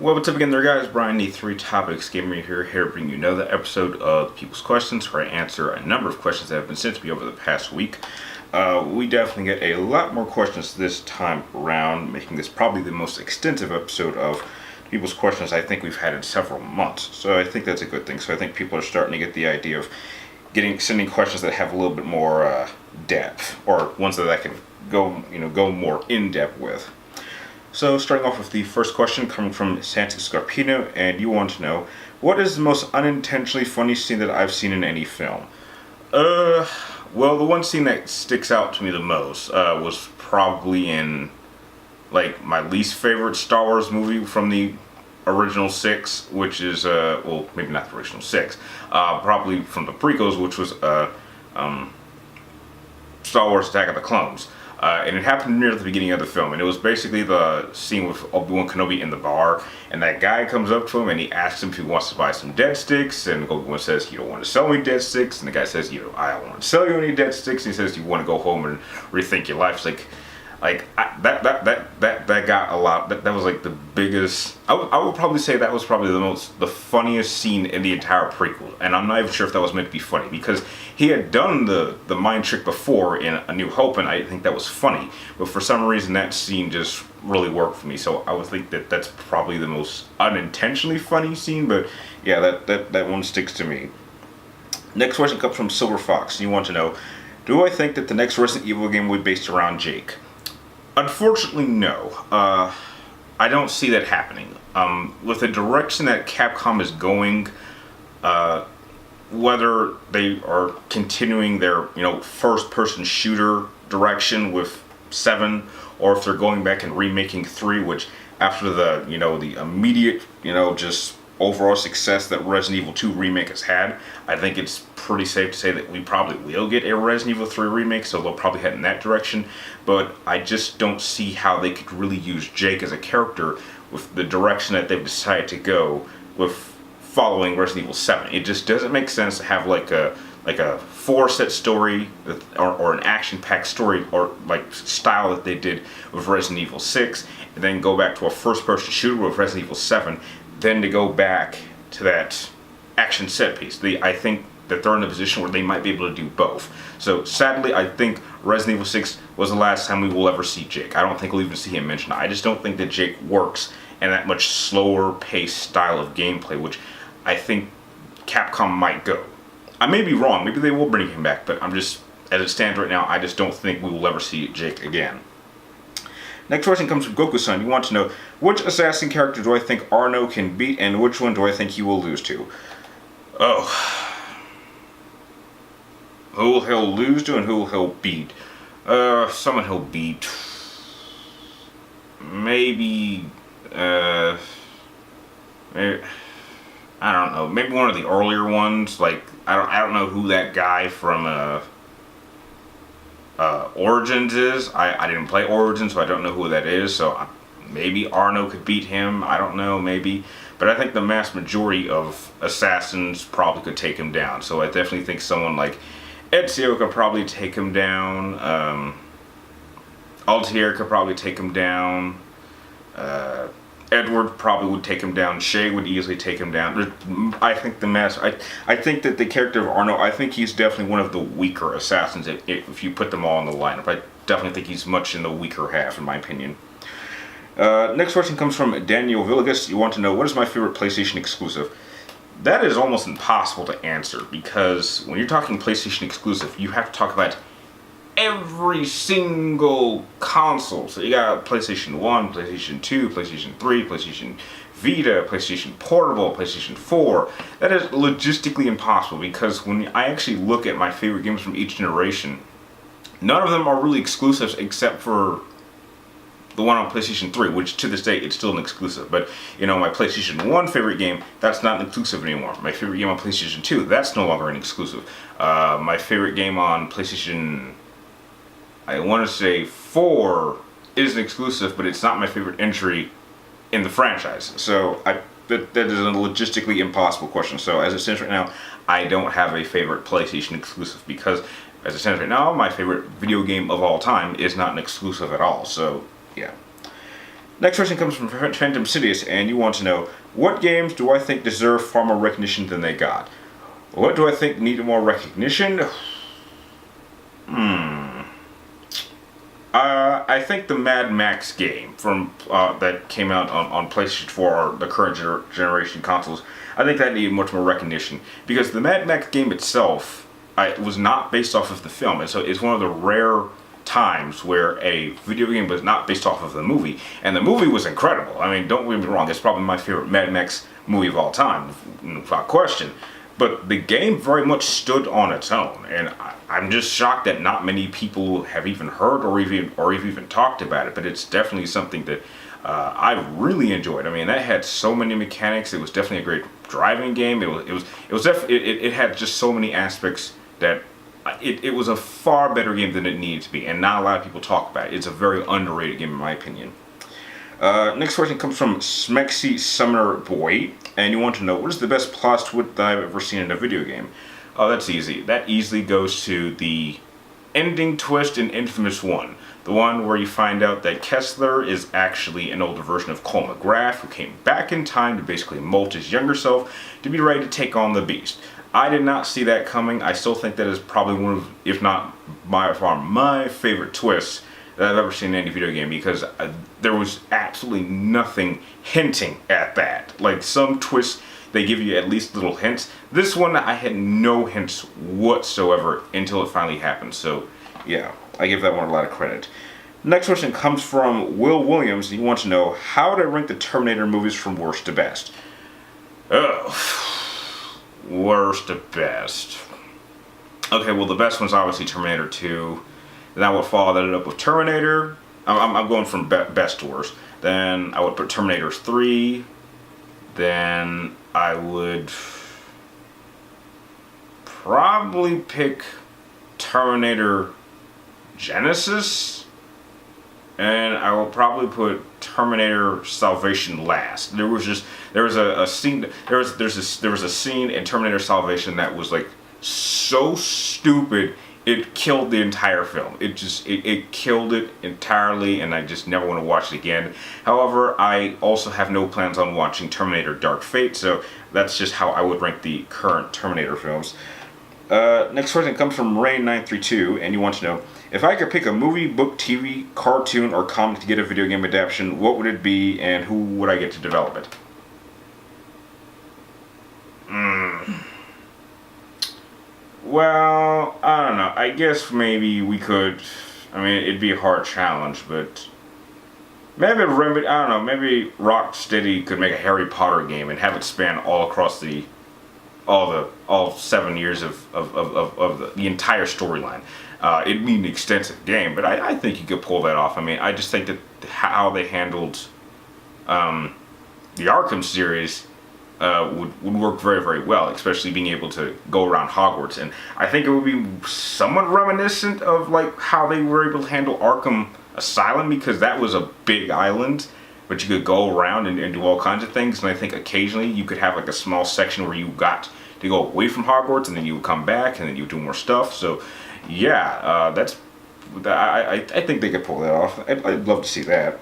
Well, what's up again there, guys? Brian, the Three Topics Gamer here to bring you another episode of People's Questions, where I answer a number of questions that have been sent to me over the past week. We definitely get a lot more questions this time around, making this probably the most extensive episode of People's Questions I think we've had in several months. So I think that's a good thing. So I think people are starting to get the idea of sending questions that have a little bit more depth, or ones that I can go more in depth with. So starting off with the first question coming from Scarpino, and you want to know, what is the most unintentionally funny scene that I've seen in any film? Well, the one scene that sticks out to me the most was probably in my least favorite Star Wars movie from the original 6, which is well, maybe not the original 6, probably from the prequels, which was Star Wars Attack of the Clones. And it happened near the beginning of the film, and it was basically the scene with Obi-Wan Kenobi in the bar, and that guy comes up to him and he asks him if he wants to buy some dead sticks, and Obi-Wan says, "You don't want to sell me dead sticks," and the guy says, "I don't want to sell you any dead sticks," and he says, "You want to go home and rethink your life." It's that got a lot. That was like the biggest. I would probably say that was probably the funniest scene in the entire prequel, and I'm not even sure if that was meant to be funny, because he had done the mind trick before in A New Hope, and I think that was funny. But for some reason, that scene just really worked for me. So I would think that that's probably the most unintentionally funny scene. But yeah, that one sticks to me. Next question comes from Silver Fox. You want to know, do I think that the next Resident Evil game will be based around Jake? Unfortunately, no. I don't see that happening. With the direction that Capcom is going, whether they are continuing their first-person shooter direction with 7, or if they're going back and remaking 3, which after the the immediate just overall success that Resident Evil 2 remake has had, I think it's pretty safe to say that we probably will get a Resident Evil 3 remake, so they'll probably head in that direction. But I just don't see how they could really use Jake as a character with the direction that they've decided to go with following Resident Evil 7. It just doesn't make sense to have like a 4-set story or an action-packed story or style that they did with Resident Evil 6, and then go back to a first-person shooter with Resident Evil 7, then to go back to that action set piece. I think that they're in a position where they might be able to do both. So sadly, I think Resident Evil 6 was the last time we will ever see Jake. I don't think we'll even see him mentioned. I just don't think that Jake works in that much slower paced style of gameplay, which I think Capcom might go. I may be wrong. Maybe they will bring him back, but as it stands right now, I just don't think we will ever see Jake again. Next question comes from Goku-san. You want to know, which assassin character do I think Arno can beat, and which one do I think he will lose to? Oh. Who he'll lose to and who he'll beat? Someone he'll beat. Maybe, I don't know. Maybe one of the earlier ones. I don't know who that guy from, Origins is. I didn't play Origins, so I don't know who that is. So maybe Arno could beat him. I don't know, maybe. But I think the mass majority of assassins probably could take him down. So I definitely think someone like Ezio could probably take him down. Altair could probably take him down. Edward probably would take him down. Shay would easily take him down. I think I think that the character of Arno, I think he's definitely one of the weaker assassins if you put them all in the lineup. I definitely think he's much in the weaker half, in my opinion. Next question comes from Daniel Villegas. You want to know, what is my favorite PlayStation exclusive? That is almost impossible to answer, because when you're talking PlayStation exclusive, you have to talk about every single console. So you got PlayStation 1, PlayStation 2, PlayStation 3, PlayStation Vita, PlayStation Portable, PlayStation 4. That is logistically impossible, because when I actually look at my favorite games from each generation, none of them are really exclusives except for the one on PlayStation 3, which to this day it's still an exclusive. But my PlayStation 1 favorite game, that's not an exclusive anymore. My favorite game on PlayStation 2, that's no longer an exclusive. My favorite game on PlayStation, I want to say 4, is an exclusive, but it's not my favorite entry in the franchise. So that is a logistically impossible question. So as it stands right now, I don't have a favorite PlayStation exclusive, because as it stands right now, my favorite video game of all time is not an exclusive at all. So yeah. Next question comes from Phantom Sidious, and you want to know, what games do I think deserve far more recognition than they got? What do I think needed more recognition? I think the Mad Max game from that came out on PlayStation 4 or the current generation consoles, I think that needed much more recognition because the Mad Max game itself was not based off of the film, and so it's one of the rare times where a video game was not based off of the movie, and the movie was incredible. I mean, don't get me wrong, it's probably my favorite Mad Max movie of all time, without question. But the game very much stood on its own, and I'm just shocked that not many people have even heard or even talked about it. But it's definitely something that I really enjoyed. I mean, that had so many mechanics. It was definitely a great driving game. It had just so many aspects that it was a far better game than it needed to be, and not a lot of people talk about it. It's a very underrated game in my opinion. Next question comes from Smexy Summer Boy, and you want to know, what is the best plot twist that I've ever seen in a video game? Oh, that's easy. That easily goes to the ending twist in Infamous 1. The one where you find out that Kessler is actually an older version of Cole McGrath who came back in time to basically mold his younger self to be ready to take on the Beast. I did not see that coming. I still think that is probably one of, if not by far, my favorite twists that I've ever seen in any video game, because there was absolutely nothing hinting at that. Like, some twists, they give you at least little hints. This one, I had no hints whatsoever until it finally happened. So, yeah, I give that one a lot of credit. Next question comes from Will Williams. He wants to know, how would I rank the Terminator movies from worst to best? Oh, worst to best. Okay, well, the best one's obviously Terminator 2. Then I would follow that up with Terminator. I'm going from best to worst. Then I would put Terminator 3. Then I would probably pick Terminator Genesis. And I will probably put Terminator Salvation last. There was a scene in Terminator Salvation that was like so stupid. It killed the entire film. It killed it entirely, and I just never want to watch it again. However, I also have no plans on watching Terminator Dark Fate, so that's just how I would rank the current Terminator films. Next question comes from Rain932, and you want to know, if I could pick a movie, book, TV, cartoon, or comic to get a video game adaptation, what would it be, and who would I get to develop it? Well, I don't know. I guess maybe we could. I mean, it'd be a hard challenge, but maybe Remedy. I don't know. Maybe Rocksteady could make a Harry Potter game and have it span all across all 7 years of the entire storyline. It'd be an extensive game, but I think you could pull that off. I mean, I just think that how they handled the Arkham series would work very, very well, especially being able to go around Hogwarts. And I think it would be somewhat reminiscent of like how they were able to handle Arkham Asylum, because that was a big island, but you could go around and do all kinds of things. And I think occasionally you could have like a small section where you got to go away from Hogwarts, and then you would come back, and then you would do more stuff. So yeah, I think they could pull that off. I'd love to see that.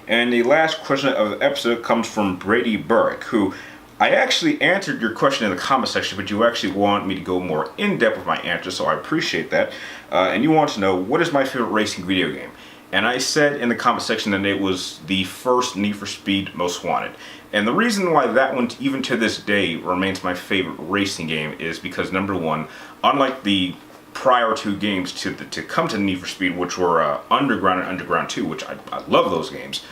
And the last question of the episode comes from Brady Burke, who I actually answered your question in the comment section, but you actually want me to go more in-depth with my answer, so I appreciate that. And you want to know, what is my favorite racing video game? And I said in the comment section that it was the first Need for Speed Most Wanted. And the reason why that one, even to this day, remains my favorite racing game is because, number one, unlike the prior two games to come to Need for Speed, which were Underground and Underground 2, which I love those games.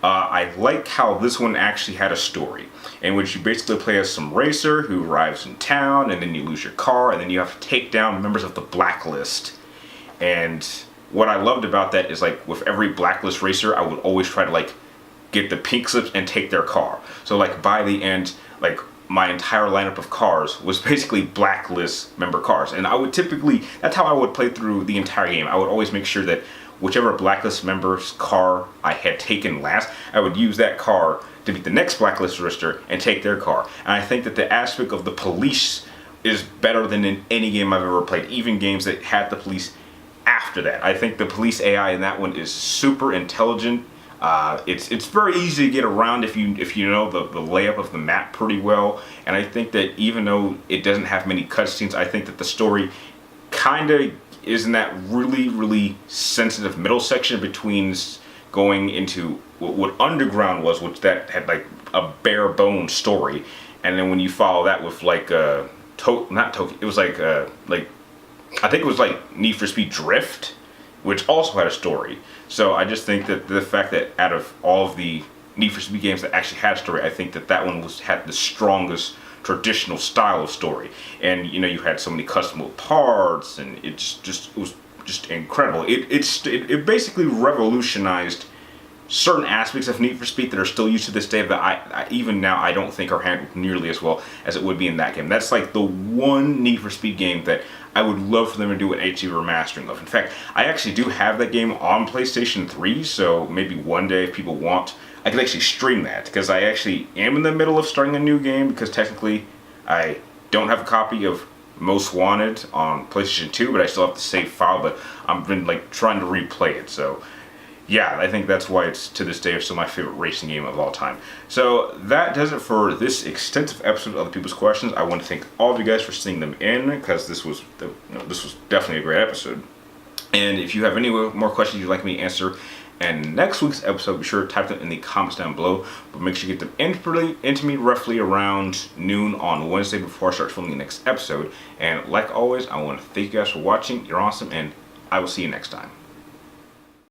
I like how this one actually had a story, in which you basically play as some racer who arrives in town, and then you lose your car, and then you have to take down members of the Blacklist. And what I loved about that is, like, with every Blacklist racer, I would always try to, like, get the pink slips and take their car. So, like, by the end, like, my entire lineup of cars was basically Blacklist member cars. And I would typically, that's how I would play through the entire game. I would always make sure that whichever Blacklist member's car I had taken last, I would use that car to beat the next Blacklist racer and take their car. And I think that the aspect of the police is better than in any game I've ever played, even games that had the police after that. I think the police AI in that one is super intelligent. It's very easy to get around if you know the layup of the map pretty well. And I think that even though it doesn't have many cutscenes, I think that the story kind of is in that really sensitive middle section between going into what Underground was, which that had like a bare bone story, and then when you follow that with like not Tokyo, it was like I think it was like Need for Speed Drift, which also had a story. So I just think that the fact that out of all of the Need for Speed games that actually had a story, I think that that one had the strongest traditional style of story. And you know, you had so many customable parts, and it was just incredible. It basically revolutionized certain aspects of Need for Speed that are still used to this day, but I even now I don't think are handled nearly as well as it would be in that game. That's like the one Need for Speed game that I would love for them to do an HD remastering of. In fact, I actually do have that game on PlayStation 3, so maybe one day if people want, I could actually stream that, because I actually am in the middle of starting a new game, because technically I don't have a copy of Most Wanted on PlayStation 2, but I still have the save file, but I've been like trying to replay it, so yeah, I think that's why it's to this day still my favorite racing game of all time. So that does it for this extensive episode of the People's Questions. I want to thank all of you guys for sending them in, because this was definitely a great episode. And if you have any more questions you'd like me to answer in next week's episode, be sure to type them in the comments down below. But make sure you get them into me roughly around noon on Wednesday before I start filming the next episode. And like always, I want to thank you guys for watching. You're awesome, and I will see you next time.